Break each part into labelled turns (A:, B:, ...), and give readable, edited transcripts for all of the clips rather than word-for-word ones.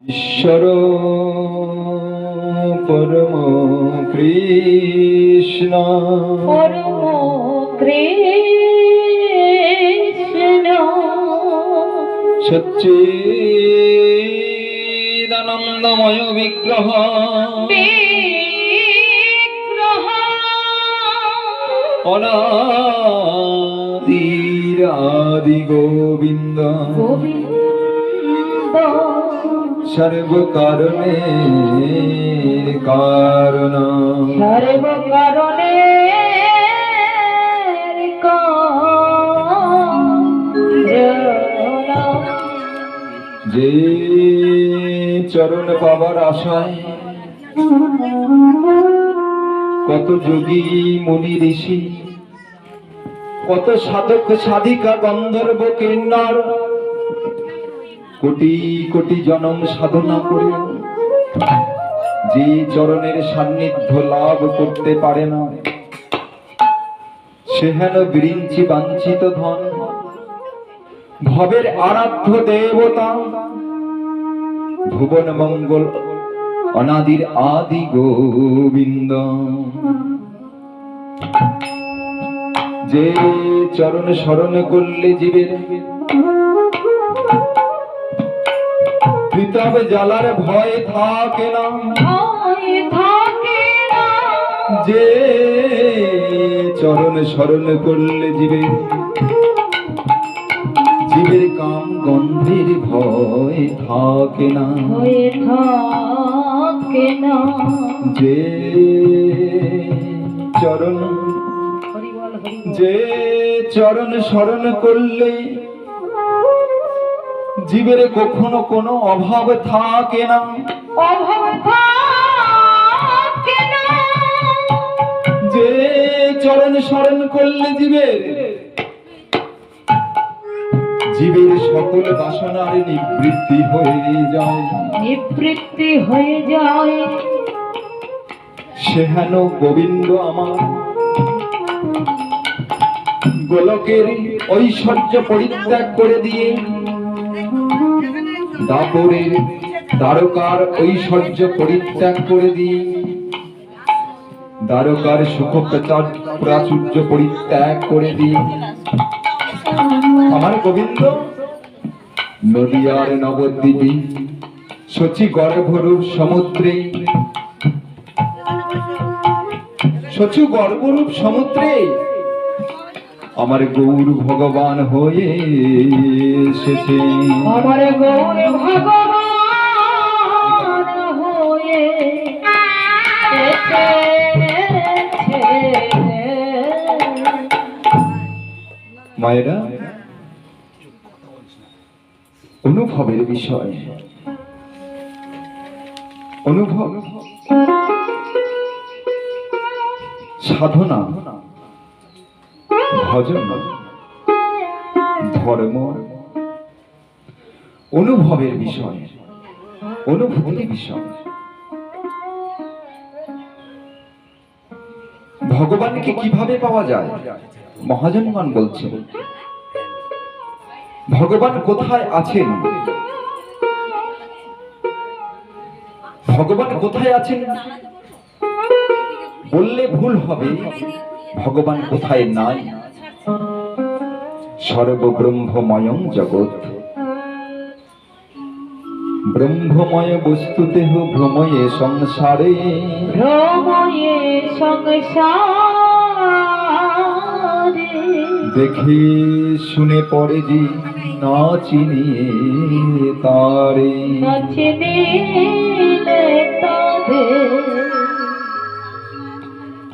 A: ঈশ্বর পরম কৃষ্ণ
B: পরম কৃষ্ণ
A: সচ্চিদানন্দময় বিগ্রহ অনাদিরাদি গোবিন্দ সর্বকারণে কারণ
B: সর্বকারণে
A: যে চরণ পাবার আশায় কত যোগী মুনি ঋষি, কত সাধক সাধিকা গন্ধর্ব কিন্নর কোটি কোটি জনম সাধনা করে যে চরণের সান্নিধ্য লাভ করতে পারে না, সে হেন বিরিঞ্চি বাঞ্ছিত ধন, ভবের আরাধ্য দেবতা, ভুবন মঙ্গল অনাদির আদি গোবিন্দ। যে চরণ স্মরণ করলে জীবের পৃথিবী জ্বালার ভয় থাকে না, যে চরণ স্মরণ করলে জীবের জীবের কাম গন্ধের ভয় থাকে না, যে চরণ স্মরণ করলে জীবের কখনো কোনো অভাব থাকে না, যে চরণ স্মরণ করলে জীবের সকল বাসনার নিবৃত্তি হয়ে যায়, সে হেন গোবিন্দ আমার গোলকের ঐশ্বর্য পরিত্যাগ করে দিয়ে দাপরের দ্বারকার ঐশ্বর্য পরিত্যাগ করে দিয়ে দ্বারকার সুখ প্রাচুর্য পরিত্যাগ করে দিয়ে আমার গোবিন্দ নদিয়ার নবদ্বীপে শচী গর্ভরূপ সমুদ্রে আমার গৌর ভগবান হয়ে এসেছে,
B: আমার গৌর ভগবান হয়ে
A: মায়েরা অনুভবের বিষয়, অনুভব সাধনা ভজন ধর্ম অনুভবের বিষয়, অনুভূতি বিষয়। ভগবানকে কিভাবে পাওয়া যায়? মহাজনগণ বলছেন ভগবান কোথায় আছেন? ভগবান কোথায় আছেন বললে ভুল হবে, ভগবান কোথায় নাই। সর্বব্রহ্মময়ং জগৎ, ব্রহ্মময় বস্তুদেহ ভ্রময়ে সংসারে, দেখে শুনে পড়ে যে না চিনিয়ে তারে,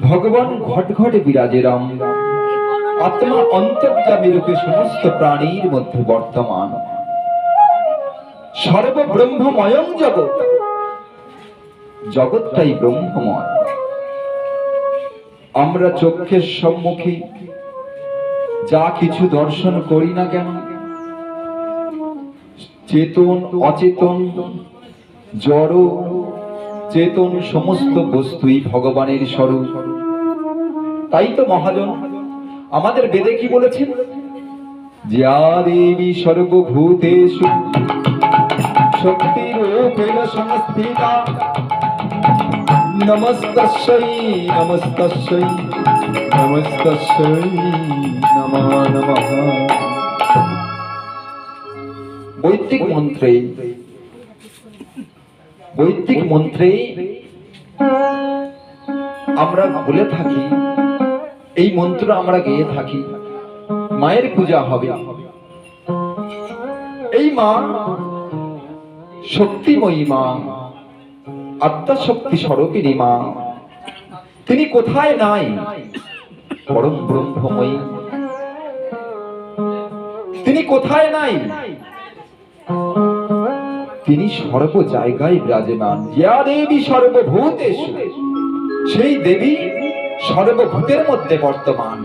A: ভগবান ঘট ঘটে বিরাজে রাম, আত্মা অন্তর্যামী রূপে সমস্ত প্রাণীর মধ্যে বর্তমান। সর্বব্রহ্মময়ং জগৎ, জগৎটাই ব্রহ্মময়। আমরা চক্ষের সম্মুখে যা কিছু দর্শন করি না কেন, চেতন অচেতন জড় চেতন সমস্ত বস্তুই ভগবানের স্বরূপ। তাই তো মহাজন আমাদের বেদে কি বলেছেন? যা দেবী সর্বভূতেষু শক্তি রূপেণ সংস্থিতা নমস্তস্যৈ নমস্তস্যৈ নমস্তস্যৈ নমঃ নমঃ। বৈদিক মন্ত্রে আমরা বলে থাকি, এই মন্ত্র আমরা গেয়ে থাকি, মায়ের পূজা হবে। এই মা শক্তিময়ী মা, আত্মা শক্তি স্বরূপিণী মা। তিনি কোথায় নাই? পরম ব্রহ্মময়ী। তিনি কোথায় নাই? তিনি সর্ব জায়গায় বিরাজমান। ইয়া দেবী সর্বভূতেষু, সেই দেবী সর্বভূতের মধ্যে বর্তমান।